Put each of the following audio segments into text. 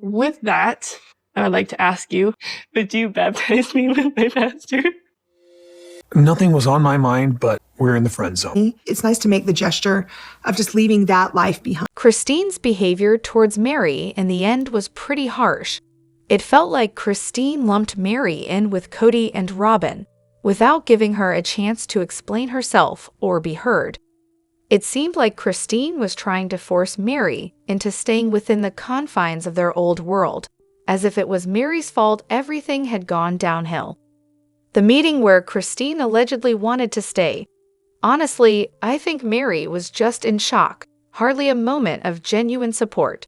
with that, I would like to ask you, would you baptize me with my pastor? Nothing was on my mind, but we're in the friend zone. It's nice to make the gesture of just leaving that life behind. Christine's behavior towards Meri in the end was pretty harsh. It felt like Christine lumped Meri in with Kody and Robyn, without giving her a chance to explain herself or be heard. It seemed like Christine was trying to force Meri into staying within the confines of their old world, as if it was Meri's fault everything had gone downhill. The meeting where Christine allegedly wanted to stay. Honestly, I think Meri was just in shock, hardly a moment of genuine support.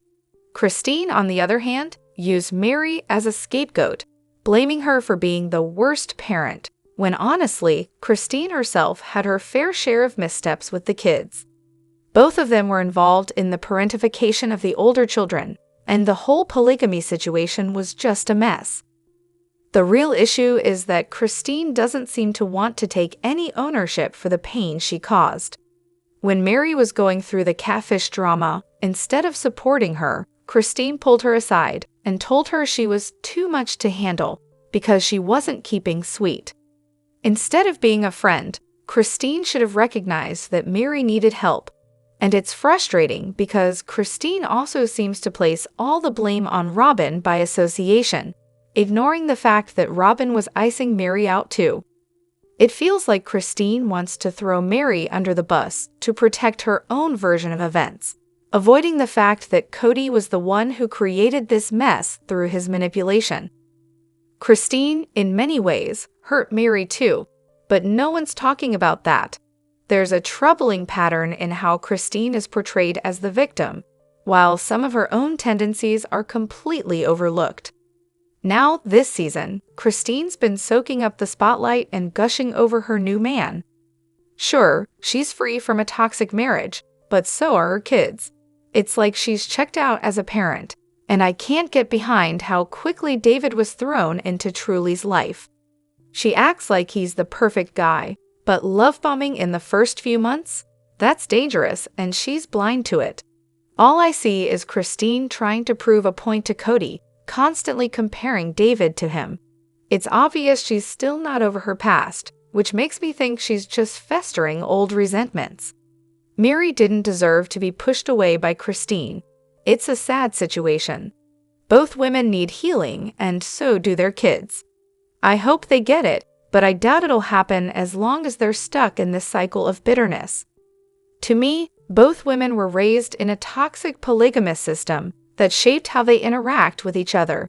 Christine, on the other hand, used Meri as a scapegoat, blaming her for being the worst parent, when honestly, Christine herself had her fair share of missteps with the kids. Both of them were involved in the parentification of the older children, and the whole polygamy situation was just a mess. The real issue is that Christine doesn't seem to want to take any ownership for the pain she caused. When Meri was going through the catfish drama, instead of supporting her, Christine pulled her aside and told her she was too much to handle because she wasn't keeping sweet. Instead of being a friend, Christine should have recognized that Meri needed help. And it's frustrating because Christine also seems to place all the blame on Robyn by association, ignoring the fact that Robyn was icing Meri out too. It feels like Christine wants to throw Meri under the bus to protect her own version of events, avoiding the fact that Kody was the one who created this mess through his manipulation. Christine, in many ways, hurt Meri too, but no one's talking about that. There's a troubling pattern in how Christine is portrayed as the victim, while some of her own tendencies are completely overlooked. Now, this season, Christine's been soaking up the spotlight and gushing over her new man. Sure, she's free from a toxic marriage, but so are her kids. It's like she's checked out as a parent, and I can't get behind how quickly David was thrown into Truly's life. She acts like he's the perfect guy, but love-bombing in the first few months? That's dangerous, and she's blind to it. All I see is Christine trying to prove a point to Kody, constantly comparing David to him. It's obvious she's still not over her past, which makes me think she's just festering old resentments. Meri didn't deserve to be pushed away by Christine. It's a sad situation. Both women need healing, and so do their kids. I hope they get it, but I doubt it'll happen as long as they're stuck in this cycle of bitterness. To me, both women were raised in a toxic polygamous system that shaped how they interact with each other.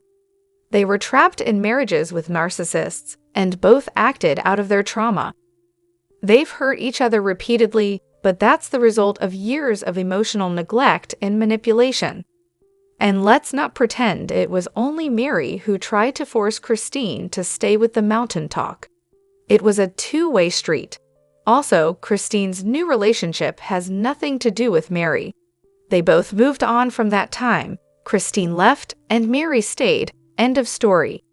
They were trapped in marriages with narcissists, and both acted out of their trauma. They've hurt each other repeatedly, but that's the result of years of emotional neglect and manipulation. And let's not pretend it was only Meri who tried to force Christine to stay with the mountain talk. It was a two-way street. Also, Christine's new relationship has nothing to do with Meri. They both moved on from that time. Christine left, and Meri stayed. End of story.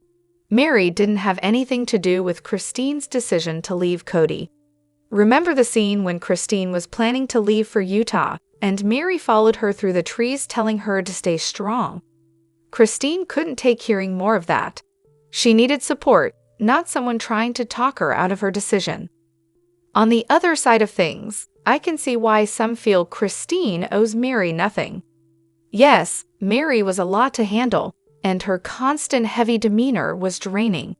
Meri didn't have anything to do with Christine's decision to leave Kody. Remember the scene when Christine was planning to leave for Utah, and Meri followed her through the trees telling her to stay strong? Christine couldn't take hearing more of that. She needed support, not someone trying to talk her out of her decision. On the other side of things, I can see why some feel Christine owes Meri nothing. Yes, Meri was a lot to handle, and her constant heavy demeanor was draining.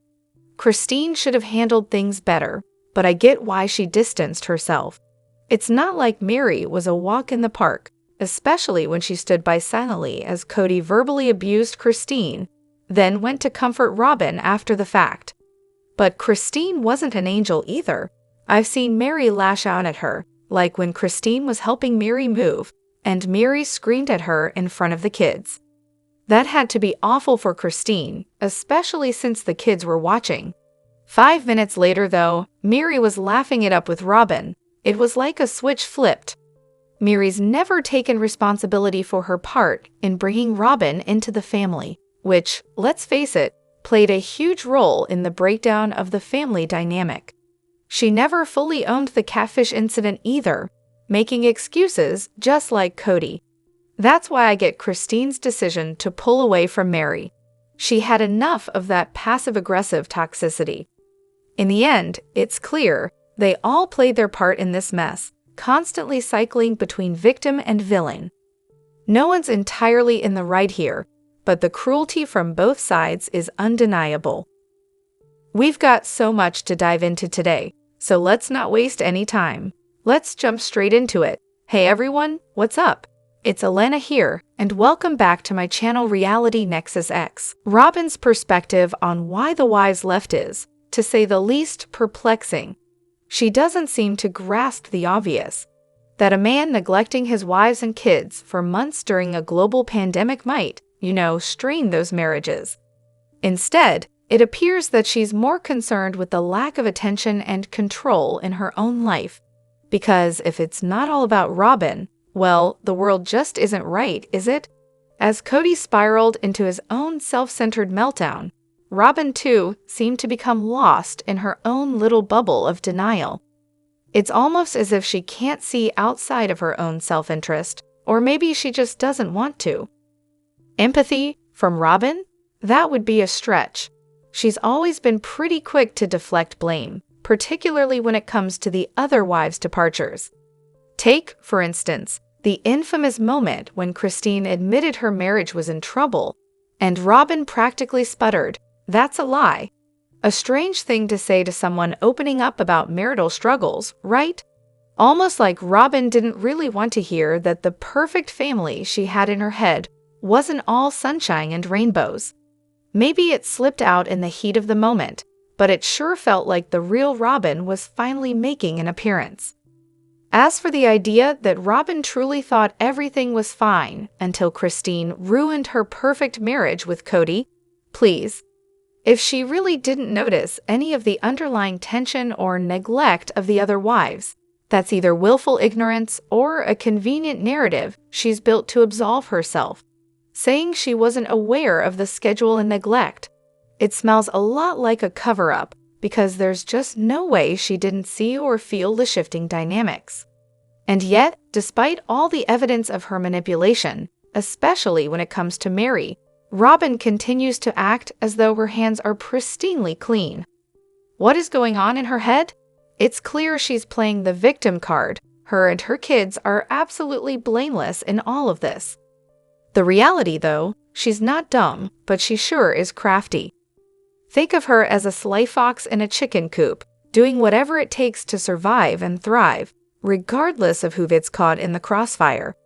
Christine should have handled things better, but I get why she distanced herself. It's not like Meri was a walk in the park, especially when she stood by silently as Kody verbally abused Christine, then went to comfort Robyn after the fact. But Christine wasn't an angel either. I've seen Meri lash out at her, like when Christine was helping Meri move, and Meri screamed at her in front of the kids. That had to be awful for Christine, especially since the kids were watching. 5 minutes later, though, Meri was laughing it up with Robyn. It was like a switch flipped. Meri's never taken responsibility for her part in bringing Robyn into the family, which, let's face it, played a huge role in the breakdown of the family dynamic. She never fully owned the catfish incident either, making excuses just like Kody. That's why I get Christine's decision to pull away from Meri. She had enough of that passive-aggressive toxicity. In the end, it's clear they all played their part in this mess, constantly cycling between victim and villain. No one's entirely in the right here, but the cruelty from both sides is undeniable. We've got so much to dive into today, so let's not waste any time. Let's jump straight into it. Hey everyone, what's up? It's Elena here, and welcome back to my channel Reality Nexus X. Robyn's perspective on why the wives left is, to say the least, perplexing. She doesn't seem to grasp the obvious, that a man neglecting his wives and kids for months during a global pandemic might, strain those marriages. Instead, it appears that she's more concerned with the lack of attention and control in her own life. Because if it's not all about Robyn, well, the world just isn't right, is it? As Kody spiraled into his own self-centered meltdown, Robyn too seemed to become lost in her own little bubble of denial. It's almost as if she can't see outside of her own self-interest, or maybe she just doesn't want to. Empathy from Robyn? That would be a stretch. She's always been pretty quick to deflect blame, particularly when it comes to the other wives' departures. Take, for instance, the infamous moment when Christine admitted her marriage was in trouble, and Robyn practically sputtered, "That's a lie." A strange thing to say to someone opening up about marital struggles, right? Almost like Robyn didn't really want to hear that the perfect family she had in her head wasn't all sunshine and rainbows. Maybe it slipped out in the heat of the moment, but it sure felt like the real Robyn was finally making an appearance. As for the idea that Robyn truly thought everything was fine until Christine ruined her perfect marriage with Kody, please. If she really didn't notice any of the underlying tension or neglect of the other wives, that's either willful ignorance or a convenient narrative she's built to absolve herself, saying she wasn't aware of the schedule and neglect. It smells a lot like a cover-up, because there's just no way she didn't see or feel the shifting dynamics. And yet, despite all the evidence of her manipulation, especially when it comes to Meri, Robyn continues to act as though her hands are pristinely clean. What is going on in her head? It's clear she's playing the victim card. Her and her kids are absolutely blameless in all of this. The reality, though, she's not dumb, but she sure is crafty. Think of her as a sly fox in a chicken coop, doing whatever it takes to survive and thrive, regardless of who gets caught in the crossfire.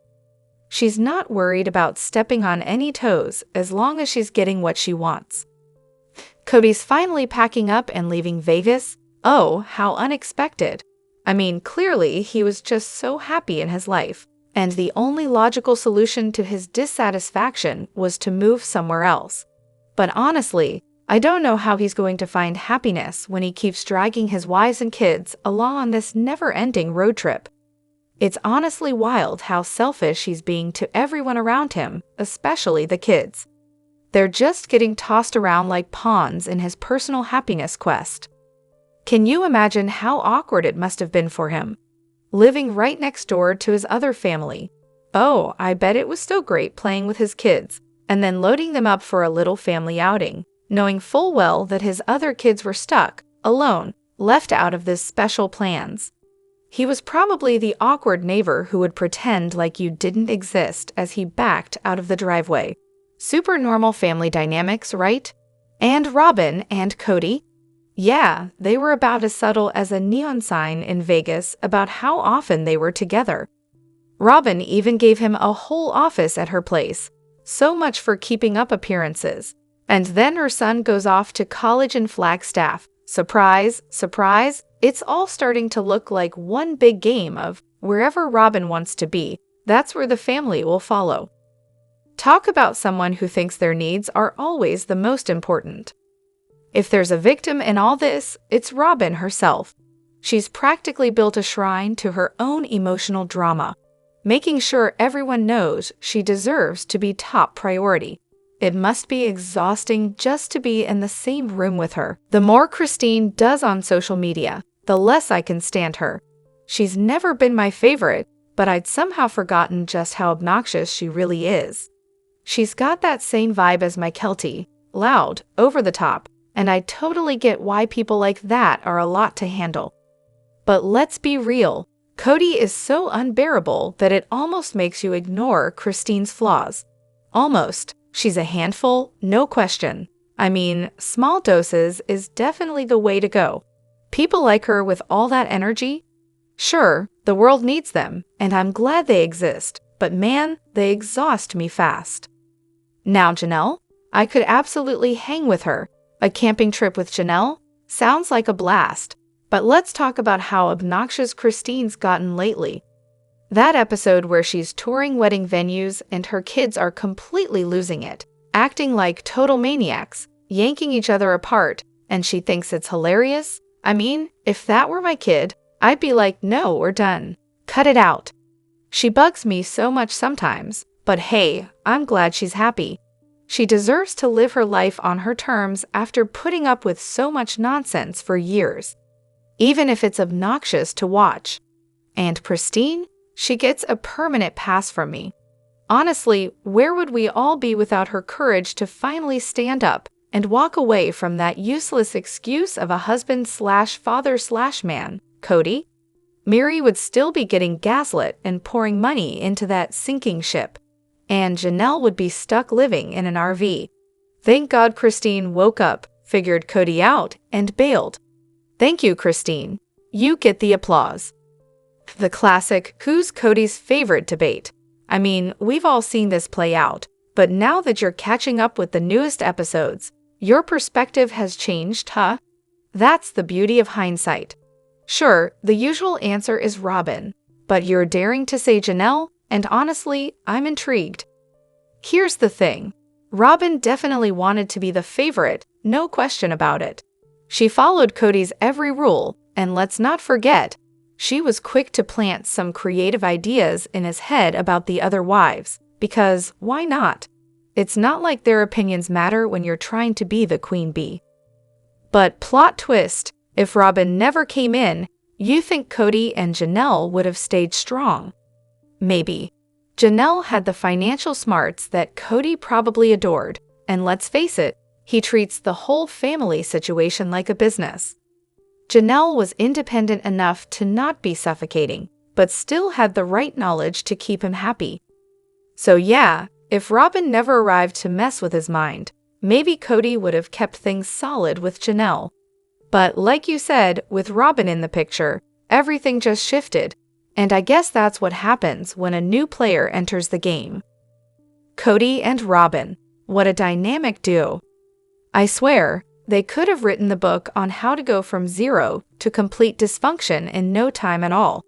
She's not worried about stepping on any toes as long as she's getting what she wants. Kody's finally packing up and leaving Vegas. Oh, how unexpected. I mean, clearly he was just so happy in his life, and the only logical solution to his dissatisfaction was to move somewhere else. But honestly, I don't know how he's going to find happiness when he keeps dragging his wives and kids along on this never-ending road trip. It's honestly wild how selfish he's being to everyone around him, especially the kids. They're just getting tossed around like pawns in his personal happiness quest. Can you imagine how awkward it must have been for him? Living right next door to his other family. Oh, I bet it was still great playing with his kids, and then loading them up for a little family outing, knowing full well that his other kids were stuck, alone, left out of this special plans. He was probably the awkward neighbor who would pretend like you didn't exist as he backed out of the driveway. Super normal family dynamics, right? And Robyn and Kody? Yeah, they were about as subtle as a neon sign in Vegas about how often they were together. Robyn even gave him a whole office at her place. So much for keeping up appearances. And then her son goes off to college in Flagstaff. Surprise, surprise, it's all starting to look like one big game of wherever Robyn wants to be, that's where the family will follow. Talk about someone who thinks their needs are always the most important. If there's a victim in all this, it's Robyn herself. She's practically built a shrine to her own emotional drama, making sure everyone knows she deserves to be top priority. It must be exhausting just to be in the same room with her. The more Christine does on social media, the less I can stand her. She's never been my favorite, but I'd somehow forgotten just how obnoxious she really is. She's got that same vibe as my Kelty, loud, over the top, and I totally get why people like that are a lot to handle. But let's be real, Kody is so unbearable that it almost makes you ignore Christine's flaws. Almost. She's a handful, no question. I mean, small doses is definitely the way to go. People like her with all that energy? Sure, the world needs them, and I'm glad they exist, but man, they exhaust me fast. Now, Janelle? I could absolutely hang with her. A camping trip with Janelle? Sounds like a blast. But let's talk about how obnoxious Christine's gotten lately. That episode where she's touring wedding venues and her kids are completely losing it, acting like total maniacs, yanking each other apart, and she thinks it's hilarious? I mean, if that were my kid, I'd be like, no, we're done. Cut it out. She bugs me so much sometimes, but hey, I'm glad she's happy. She deserves to live her life on her terms after putting up with so much nonsense for years, even if it's obnoxious to watch. And Christine? She gets a permanent pass from me. Honestly, where would we all be without her courage to finally stand up and walk away from that useless excuse of a husband/father/man, Kody? Meri would still be getting gaslit and pouring money into that sinking ship, and Janelle would be stuck living in an RV. Thank God Christine woke up, figured Kody out, and bailed. Thank you, Christine. You get the applause. The classic who's Kody's favorite debate. I mean, we've all seen this play out, but now that you're catching up with the newest episodes, your perspective has changed, huh? That's the beauty of hindsight. Sure, the usual answer is Robyn, but you're daring to say Janelle, and honestly, I'm intrigued. Here's the thing. Robyn definitely wanted to be the favorite, no question about it. She followed Kody's every rule, and let's not forget, she was quick to plant some creative ideas in his head about the other wives, because why not? It's not like their opinions matter when you're trying to be the queen bee. But plot twist, if Robyn never came in, you think Kody and Janelle would have stayed strong? Maybe. Janelle had the financial smarts that Kody probably adored, and let's face it, he treats the whole family situation like a business. Janelle was independent enough to not be suffocating, but still had the right knowledge to keep him happy. So yeah, if Robyn never arrived to mess with his mind, maybe Kody would have kept things solid with Janelle. But like you said, with Robyn in the picture, everything just shifted, and I guess that's what happens when a new player enters the game. Kody and Robyn, what a dynamic duo. I swear, they could have written the book on how to go from zero to complete dysfunction in no time at all.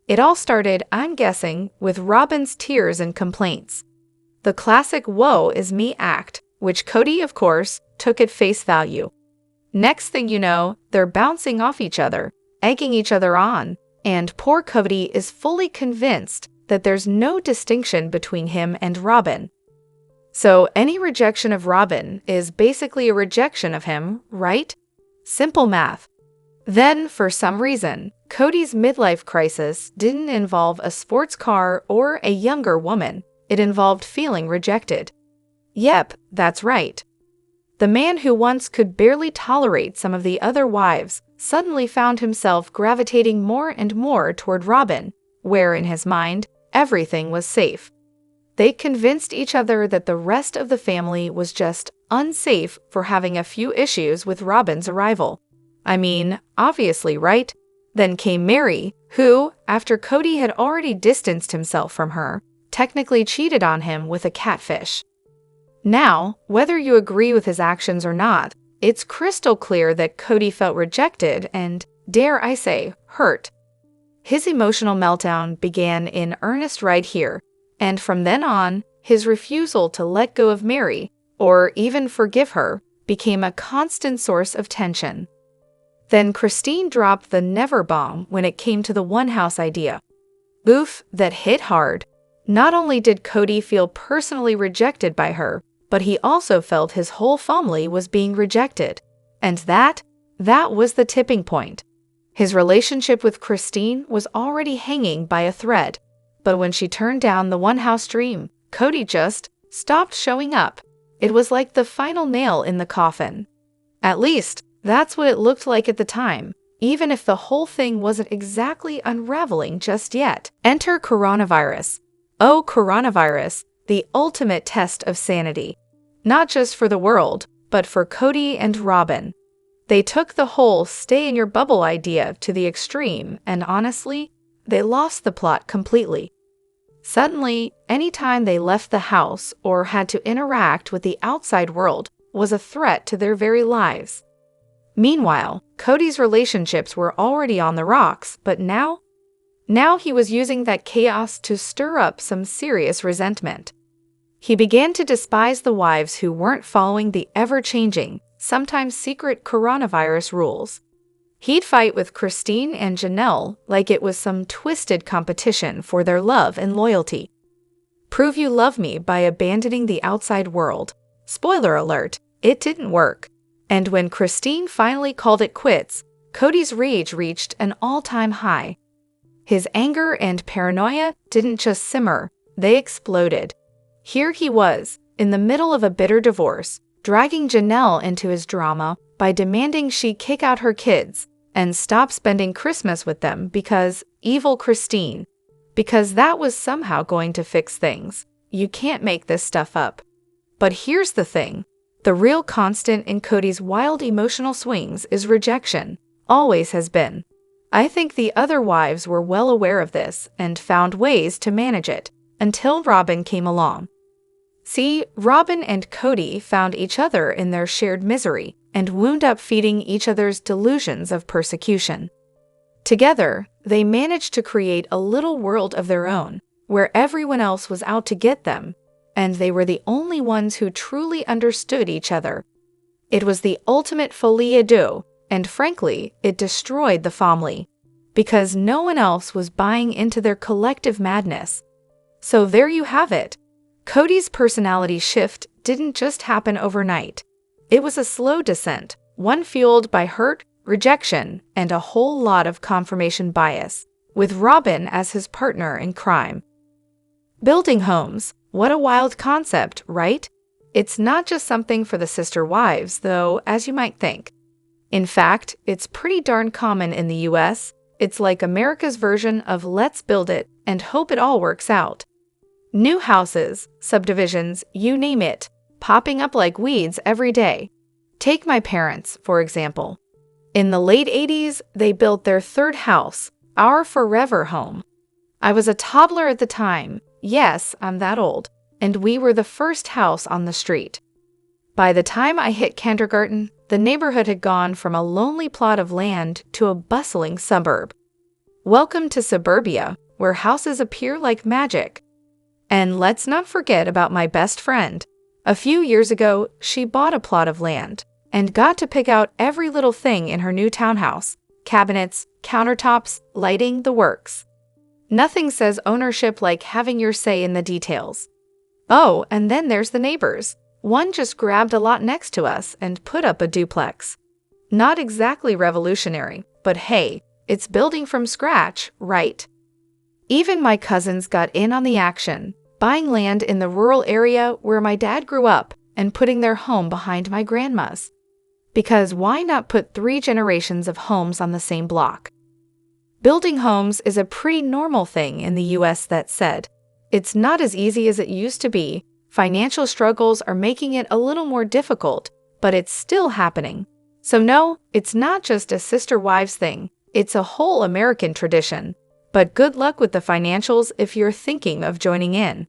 It all started, I'm guessing, with Robyn's tears and complaints. The classic woe is me act, which Kody, of course, took at face value. Next thing you know, they're bouncing off each other, egging each other on, and poor Kody is fully convinced that there's no distinction between him and Robyn. So any rejection of Robyn is basically a rejection of him, right? Simple math. Then, for some reason, Kody's midlife crisis didn't involve a sports car or a younger woman. It involved feeling rejected. Yep, that's right. The man who once could barely tolerate some of the other wives suddenly found himself gravitating more and more toward Robyn, where in his mind, everything was safe. They convinced each other that the rest of the family was just unsafe for having a few issues with Robyn's arrival. I mean, obviously, right? Then came Meri, who, after Kody had already distanced himself from her, technically cheated on him with a catfish. Now, whether you agree with his actions or not, it's crystal clear that Kody felt rejected and, dare I say, hurt. His emotional meltdown began in earnest right here, and from then on, his refusal to let go of Meri, or even forgive her, became a constant source of tension. Then Christine dropped the never bomb when it came to the one house idea. Oof, that hit hard. Not only did Kody feel personally rejected by her, but he also felt his whole family was being rejected. And that was the tipping point. His relationship with Christine was already hanging by a thread. But when she turned down the one-house dream, Kody just stopped showing up. It was like the final nail in the coffin. At least, that's what it looked like at the time, even if the whole thing wasn't exactly unraveling just yet. Enter coronavirus. Oh, coronavirus, the ultimate test of sanity. Not just for the world, but for Kody and Robyn. They took the whole stay-in-your-bubble idea to the extreme, and honestly, they lost the plot completely. Suddenly, anytime they left the house or had to interact with the outside world was a threat to their very lives. Meanwhile, Kody's relationships were already on the rocks, but now he was using that chaos to stir up some serious resentment. He began to despise the wives who weren't following the ever-changing, sometimes secret coronavirus rules. He'd fight with Christine and Janelle like it was some twisted competition for their love and loyalty. Prove you love me by abandoning the outside world. Spoiler alert, it didn't work. And when Christine finally called it quits, Kody's rage reached an all-time high. His anger and paranoia didn't just simmer, they exploded. Here he was, in the middle of a bitter divorce, dragging Janelle into his drama by demanding she kick out her kids and stop spending Christmas with them because evil Christine. Because that was somehow going to fix things. You can't make this stuff up. But here's the thing. The real constant in Kody's wild emotional swings is rejection. Always has been. I think the other wives were well aware of this and found ways to manage it, until Robyn came along. See, Robyn and Kody found each other in their shared misery and wound up feeding each other's delusions of persecution. Together, they managed to create a little world of their own, where everyone else was out to get them, and they were the only ones who truly understood each other. It was the ultimate folie à deux, and frankly, it destroyed the family, because no one else was buying into their collective madness. So there you have it. Kody's personality shift didn't just happen overnight. It was a slow descent, one fueled by hurt, rejection, and a whole lot of confirmation bias, with Robyn as his partner in crime. Building homes, what a wild concept, right? It's not just something for the sister wives, though, as you might think. In fact, it's pretty darn common in the US. It's like America's version of let's build it and hope it all works out. New houses, subdivisions, you name it, popping up like weeds every day. Take my parents, for example. In the late 80s, they built their third house, our forever home. I was a toddler at the time. Yes, I'm that old. And we were the first house on the street. By the time I hit kindergarten, the neighborhood had gone from a lonely plot of land to a bustling suburb. Welcome to suburbia, where houses appear like magic. And let's not forget about my best friend. A few years ago, she bought a plot of land and got to pick out every little thing in her new townhouse: cabinets, countertops, lighting, the works. Nothing says ownership like having your say in the details. Oh, and then there's the neighbors. One just grabbed a lot next to us and put up a duplex. Not exactly revolutionary, but hey, it's building from scratch, right? Even my cousins got in on the action, buying land in the rural area where my dad grew up and putting their home behind my grandma's. Because why not put 3 generations of homes on the same block? Building homes is a pretty normal thing in the US, that said. It's not as easy as it used to be. Financial struggles are making it a little more difficult, but it's still happening. So no, it's not just a sister wives thing. It's a whole American tradition. But good luck with the financials if you're thinking of joining in.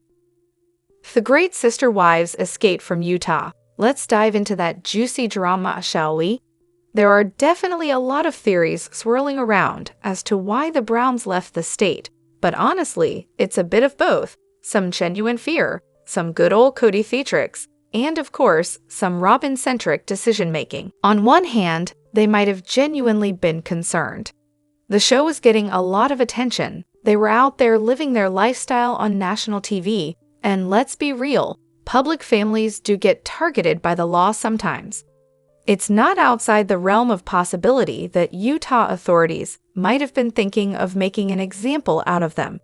The great sister wives escaped from Utah. Let's dive into that juicy drama, shall we? There are definitely a lot of theories swirling around as to why the Browns left the state. But honestly, it's a bit of both. Some genuine fear, some good old Kody theatrics, and of course, some Robyn-centric decision-making. On one hand, they might have genuinely been concerned. The show was getting a lot of attention. They were out there living their lifestyle on national TV, and let's be real, public families do get targeted by the law sometimes. It's not outside the realm of possibility that Utah authorities might have been thinking of making an example out of them.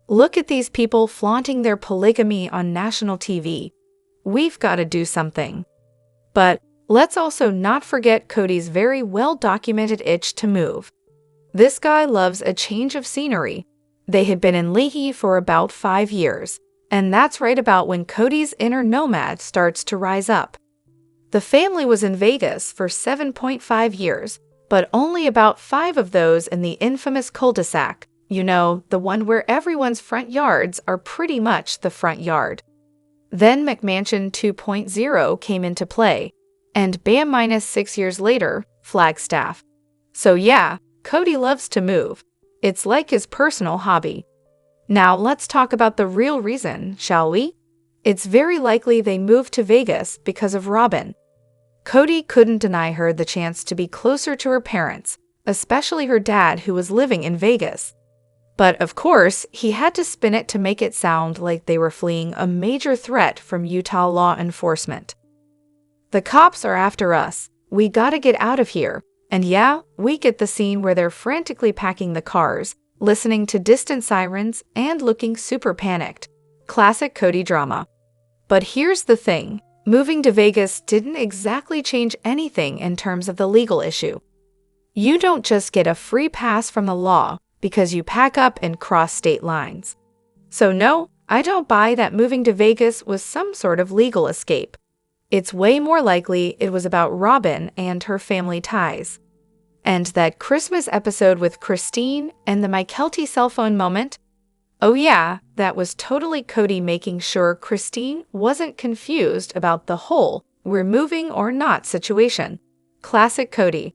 Look at these people flaunting their polygamy on national TV. We've got to do something. But let's also not forget Kody's very well-documented itch to move. This guy loves a change of scenery. They had been in Leahy for about 5 years, and that's right about when Kody's inner nomad starts to rise up. The family was in Vegas for 7.5 years, but only about 5 of those in the infamous cul-de-sac. You know, the one where everyone's front yards are pretty much the front yard. Then McMansion 2.0 came into play, and bam, 6 years later, Flagstaff. So yeah, Kody loves to move. It's like his personal hobby. Now let's talk about the real reason, shall we? It's very likely they moved to Vegas because of Robyn. Kody couldn't deny her the chance to be closer to her parents, especially her dad who was living in Vegas. But of course, he had to spin it to make it sound like they were fleeing a major threat from Utah law enforcement. The cops are after us. We gotta get out of here. And yeah, we get the scene where they're frantically packing the cars, listening to distant sirens, and looking super panicked. Classic Kody drama. But here's the thing. Moving to Vegas didn't exactly change anything in terms of the legal issue. You don't just get a free pass from the law because you pack up and cross state lines. So no, I don't buy that moving to Vegas was some sort of legal escape. It's way more likely it was about Robyn and her family ties. And that Christmas episode with Christine and the Mykelti cell phone moment? Oh yeah, that was totally Kody making sure Christine wasn't confused about the whole "we're moving or not" situation. Classic Kody.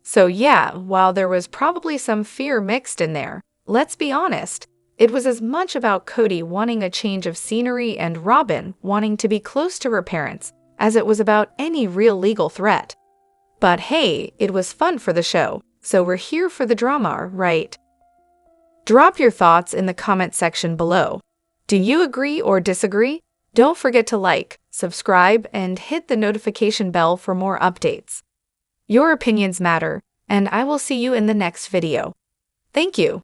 So yeah, while there was probably some fear mixed in there, let's be honest, it was as much about Kody wanting a change of scenery and Robyn wanting to be close to her parents as it was about any real legal threat. But hey, it was fun for the show, so we're here for the drama, right? Drop your thoughts in the comment section below. Do you agree or disagree? Don't forget to like, subscribe, and hit the notification bell for more updates. Your opinions matter, and I will see you in the next video. Thank you.